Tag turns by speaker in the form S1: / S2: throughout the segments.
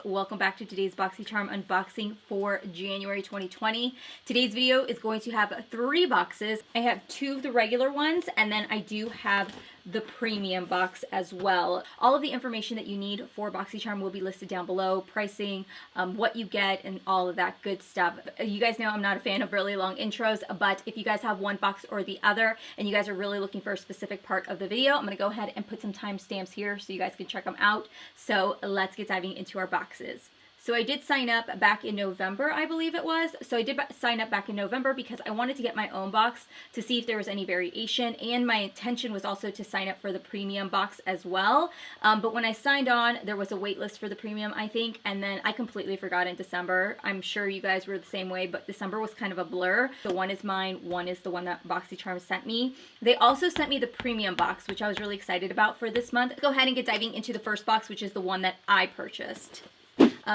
S1: welcome back to today's Boxycharm unboxing for January 2020. Today's video is going to have 3 boxes. I have 2 of the regular ones, and then I do have the premium box as well. All of the information that you need for Boxycharm will be listed down below, pricing, what you get, and all of that good stuff. You guys know I'm not a fan of really long intros, but if you guys have one box or the other, and you guys are really looking for a specific part of the video, I'm gonna go ahead and put some timestamps here so you guys can check them out. So let's get diving into our boxes. So I did sign up back in November, I believe it was. So I did sign up back in November because I wanted to get my own box to see if there was any variation. And my intention was also to sign up for the premium box as well. But when I signed on, there was a wait list for the premium, I think. And then I completely forgot in December. I'm sure you guys were the same way, but December was kind of a blur. So one is mine, one is the one that Boxycharm sent me. They also sent me the premium box, which I was really excited about for this month. Go ahead and get diving into the first box, which is the one that I purchased.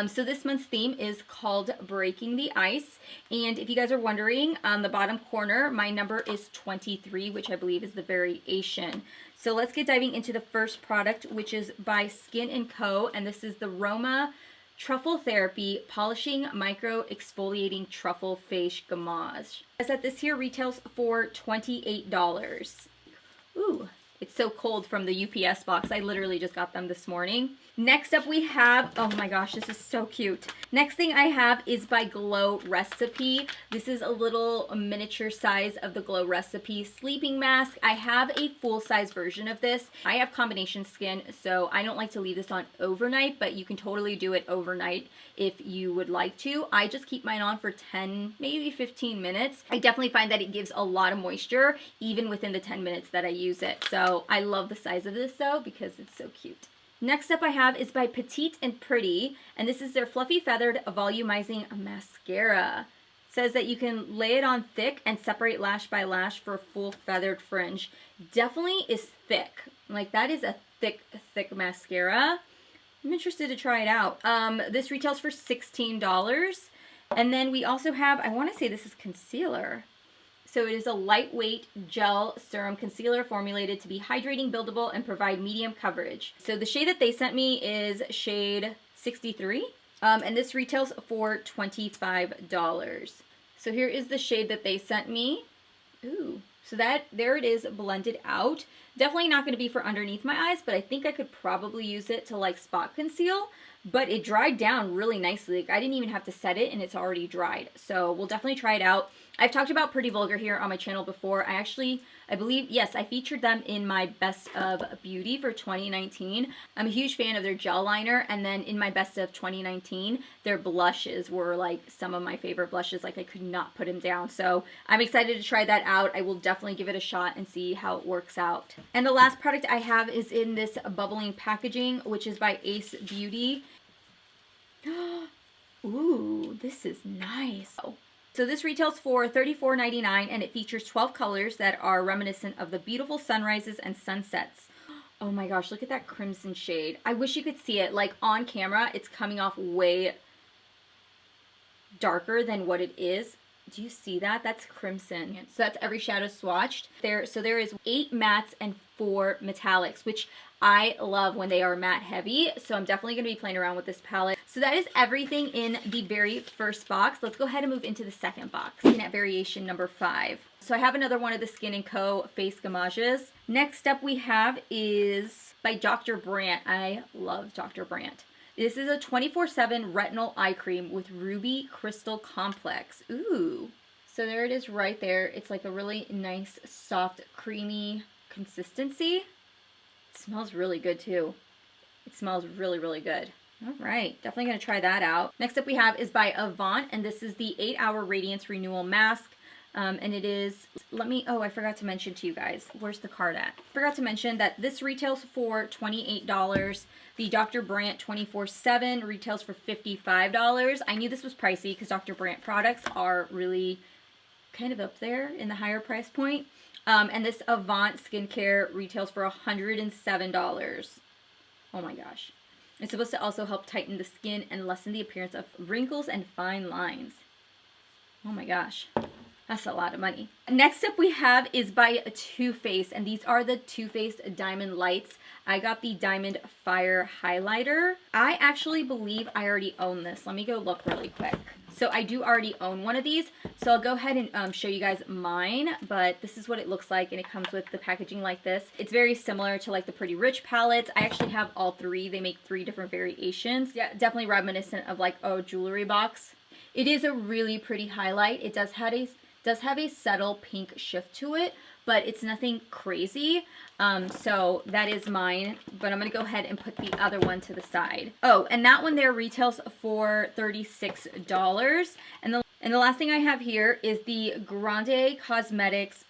S1: So this month's theme is called Breaking the Ice, and if you guys are wondering, on the bottom corner my number is 23, which I believe is the variation. So let's get diving into the first product, which is by Skin & Co, and this is the Roma Truffle Therapy Polishing Micro Exfoliating Truffle Face Gamage. As that this here retails for $28. Ooh, it's so cold from the UPS box. I literally just got them this morning. Next up we have, oh my gosh, this is so cute. Next thing I have is by Glow Recipe. This is a little miniature size of the Glow Recipe sleeping mask. I have a full size version of this. I have combination skin, so I don't like to leave this on overnight, but you can totally do it overnight if you would like to. I just keep mine on for 10, maybe 15 minutes. I definitely find that it gives a lot of moisture even within the 10 minutes that I use it. So I love the size of this though because it's so cute. Next up I have is by Petite and Pretty, and this is their Fluffy Feathered Volumizing Mascara. It says that you can lay it on thick and separate lash by lash for a full feathered fringe. Definitely is thick. Like, that is a thick mascara. I'm interested to try it out. This retails for $16. And then we also have, I want to say this is concealer. So it is a lightweight gel serum concealer formulated to be hydrating, buildable, and provide medium coverage. So the shade that they sent me is shade 63, and this retails for $25. So here is the shade that they sent me. Ooh, so there it is blended out. Definitely not going to be for underneath my eyes, but I think I could probably use it to like spot conceal. But it dried down really nicely. Like, I didn't even have to set it and it's already dried. So we'll definitely try it out. I've talked about Pretty Vulgar here on my channel before. I believe, yes, I featured them in my Best of Beauty for 2019. I'm a huge fan of their gel liner, and then in my Best of 2019, their blushes were like some of my favorite blushes. Like, I could not put them down. So I'm excited to try that out. I will definitely give it a shot and see how it works out. And the last product I have is in this bubbling packaging, which is by Ace Beauty. Ooh, this is nice. So this retails for $34.99, and it features 12 colors that are reminiscent of the beautiful sunrises and sunsets. Oh my gosh, look at that crimson shade. I wish you could see it. Like, on camera, it's coming off way darker than what it is. Do you see that? That's crimson. So that's every shadow swatched. So there is 8 mattes and 4 metallics, which I love when they are matte heavy. So I'm definitely going to be playing around with this palette. So that is everything in the very first box. Let's go ahead and move into the second box. Looking at variation number 5. So I have another one of the Skin & Co. face gamages. Next up we have is by Dr. Brandt. I love Dr. Brandt. This is a 24/7 retinol eye cream with ruby crystal complex. Ooh. So there it is right there. It's like a really nice, soft, creamy consistency. It smells really good too. It smells really, really good. All right, definitely going to try that out. Next up we have is by Avant, and this is the 8-Hour Radiance Renewal Mask. And it is, oh, I forgot to mention to you guys, where's the card at? Forgot to mention that this retails for $28. The Dr. Brandt 24/7 retails for $55. I knew this was pricey because Dr. Brandt products are really kind of up there in the higher price point. And this Avant skincare retails for $107. Oh my gosh. It's supposed to also help tighten the skin and lessen the appearance of wrinkles and fine lines. Oh my gosh. That's a lot of money. Next up we have is by Too Faced, and these are the Too Faced Diamond Lights. I got the Diamond Fire Highlighter. I actually believe I already own this. Let me go look really quick. So I do already own one of these, so I'll go ahead and show you guys mine, but this is what it looks like, and it comes with the packaging like this. It's very similar to like the Pretty Rich palettes. I actually have all three. They make 3 different variations. Yeah, definitely reminiscent of like a jewelry box. It is a really pretty highlight. It does have a subtle pink shift to it, but it's nothing crazy. So that is mine, but I'm going to go ahead and put the other one to the side. Oh, and that one there retails for $36. And the last thing I have here is the Grande Cosmetics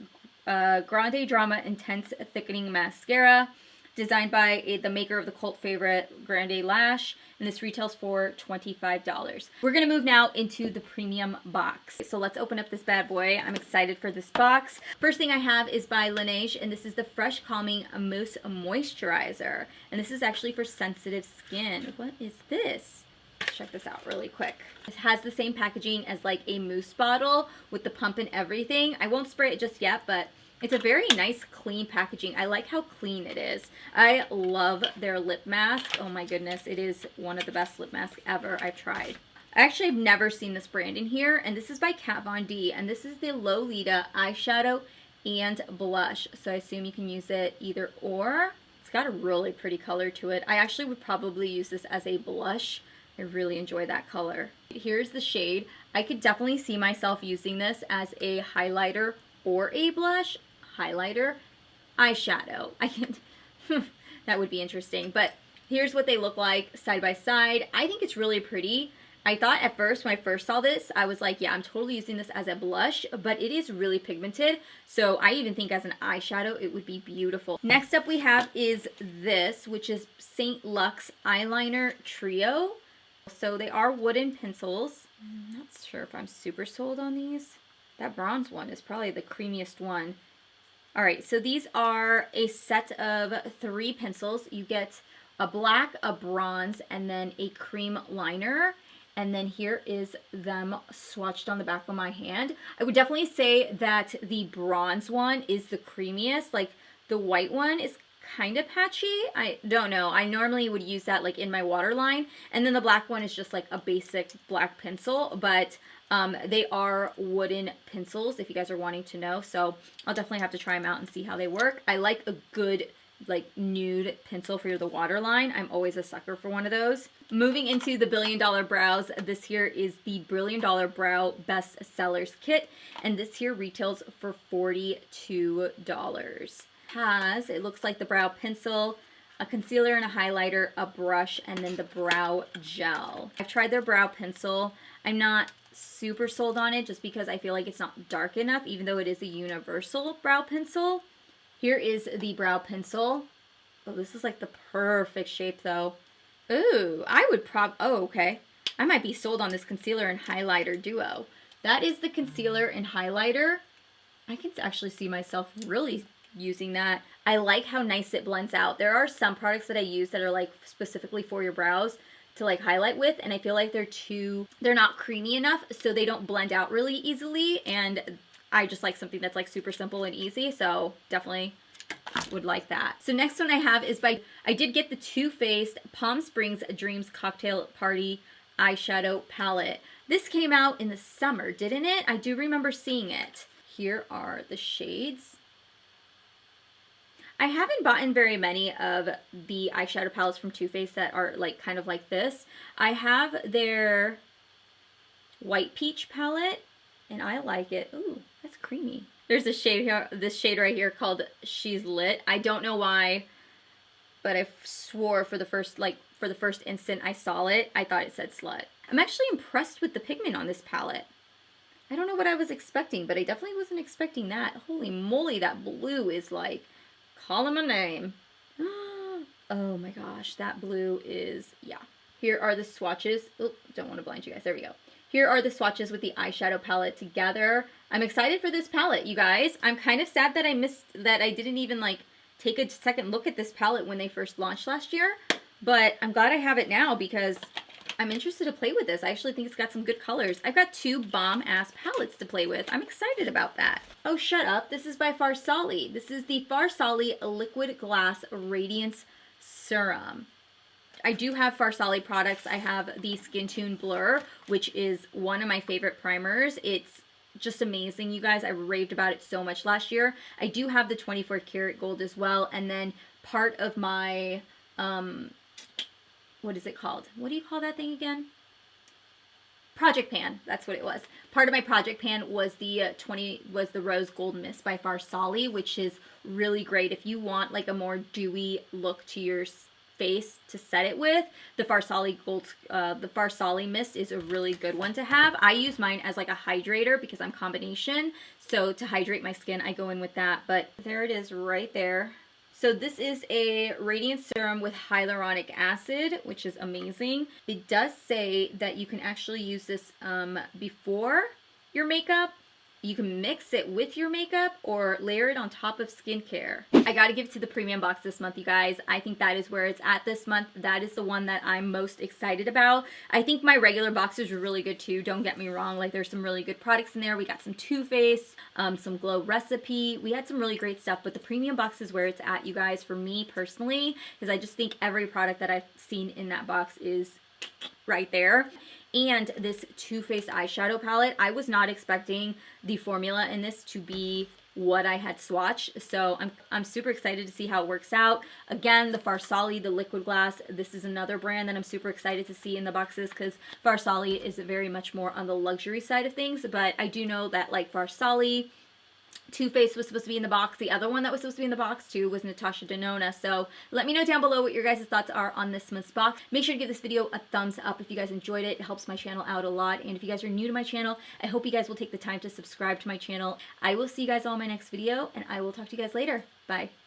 S1: Grande Drama Intense Thickening Mascara, designed by the maker of the cult favorite Grande Lash, and this retails for $25. We're gonna move now into the premium box. So let's open up this bad boy. I'm excited for this box. First thing I have is by Laneige, and this is the Fresh Calming Mousse Moisturizer. And this is actually for sensitive skin. What is this? Let's check this out really quick. It has the same packaging as like a mousse bottle with the pump and everything. I won't spray it just yet, but it's a very nice, clean packaging. I like how clean it is. I love their lip mask. Oh my goodness, it is one of the best lip masks ever I've tried. I actually have never seen this brand in here, and this is by Kat Von D, and this is the Lolita eyeshadow and blush. So I assume you can use it either or. It's got a really pretty color to it. I actually would probably use this as a blush. I really enjoy that color. Here's the shade. I could definitely see myself using this as a highlighter or a blush. Highlighter, eyeshadow. I can that would be interesting, but here's what they look like side by side. I think it's really pretty. I thought at first when I first saw this, I was like, yeah, I'm totally using this as a blush, but it is really pigmented, so I even think as an eyeshadow it would be beautiful. Next up we have is this, which is St. Lux Eyeliner Trio. So they are wooden pencils. I'm not sure if I'm super sold on these. That bronze one is probably the creamiest one. Alright, so these are a set of 3 pencils. You get a black, a bronze, and then a cream liner. And then here is them swatched on the back of my hand. I would definitely say that the bronze one is the creamiest. Like, the white one is kind of patchy. I don't know. I normally would use that like in my waterline. And then the black one is just like a basic black pencil. But they are wooden pencils, if you guys are wanting to know. So I'll definitely have to try them out and see how they work. I like a good like nude pencil for the waterline. I'm always a sucker for one of those. Moving into the $1 Billion Brows, this here is the $1 Billion Brow Best Sellers Kit, and this here retails for $42. It looks like the brow pencil, a concealer and a highlighter, a brush, and then the brow gel. I've tried their brow pencil. I'm not super sold on it just because I feel like it's not dark enough, even though it is a universal brow pencil. Here is the brow pencil. Oh, this is like the perfect shape though. Ooh, okay. I might be sold on this concealer and highlighter duo. That is the concealer and highlighter. I can actually see myself really using that. I like how nice it blends out. There are some products that I use that are like specifically for your brows to like highlight with, and I feel like they're not creamy enough, so they don't blend out really easily, and I just like something that's like super simple and easy, so definitely would like that. So next one I have is I did get the Too Faced Palm Springs Dreams Cocktail Party eyeshadow palette. This came out in the summer, didn't it? I do remember seeing it. Here are the shades. I haven't bought very many of the eyeshadow palettes from Too Faced that are like kind of like this. I have their White Peach palette, and I like it. Ooh, that's creamy. There's a shade here, this shade right here called She's Lit. I don't know why, but I swore for the first instant I saw it, I thought it said slut. I'm actually impressed with the pigment on this palette. I don't know what I was expecting, but I definitely wasn't expecting that. Holy moly, that blue is like calling my name. Oh my gosh, that blue is, yeah. Here are the swatches. Oh, don't want to blind you guys. There we go. Here are the swatches with the eyeshadow palette together. I'm excited for this palette, you guys. I'm kind of sad that I didn't even like take a second look at this palette when they first launched last year, but I'm glad I have it now because I'm interested to play with this. I actually think it's got some good colors. I've got 2 bomb-ass palettes to play with. I'm excited about that. Oh, shut up. This is by Farsali. This is the Farsali Liquid Glass Radiance Serum. I do have Farsali products. I have the Skin Tune Blur, which is one of my favorite primers. It's just amazing, you guys. I raved about it so much last year. I do have the 24 karat gold as well, and then part of my what is it called? What do you call that thing again? Project Pan. That's what it was. Part of my Project Pan was the Rose Gold Mist by Farsali, which is really great if you want like a more dewy look to your face to set it with. The Farsali mist is a really good one to have. I use mine as like a hydrator because I'm combination. So to hydrate my skin, I go in with that. But there it is right there. So this is a radiance serum with hyaluronic acid, which is amazing. It does say that you can actually use this before your makeup. You can mix it with your makeup or layer it on top of skincare. I gotta give it to the premium box this month, you guys. I think that is where it's at this month. That is the one that I'm most excited about. I think my regular boxes are really good too. Don't get me wrong. Like there's some really good products in there. We got some Too Faced, some Glow Recipe. We had some really great stuff, but the premium box is where it's at, you guys, for me personally, because I just think every product that I've seen in that box is right there. And this Too Faced eyeshadow palette, I was not expecting the formula in this to be what I had swatched. So I'm super excited to see how it works out. Again, the Farsali, the liquid glass, this is another brand that I'm super excited to see in the boxes because Farsali is very much more on the luxury side of things. But I do know that like Farsali, Too Faced was supposed to be in the box. The other one that was supposed to be in the box too was Natasha Denona. So let me know down below what your guys' thoughts are on this month's box. Make sure to give this video a thumbs up if you guys enjoyed it. It helps my channel out a lot. And if you guys are new to my channel, I hope you guys will take the time to subscribe to my channel. I will see you guys all in my next video, and I will talk to you guys later. Bye.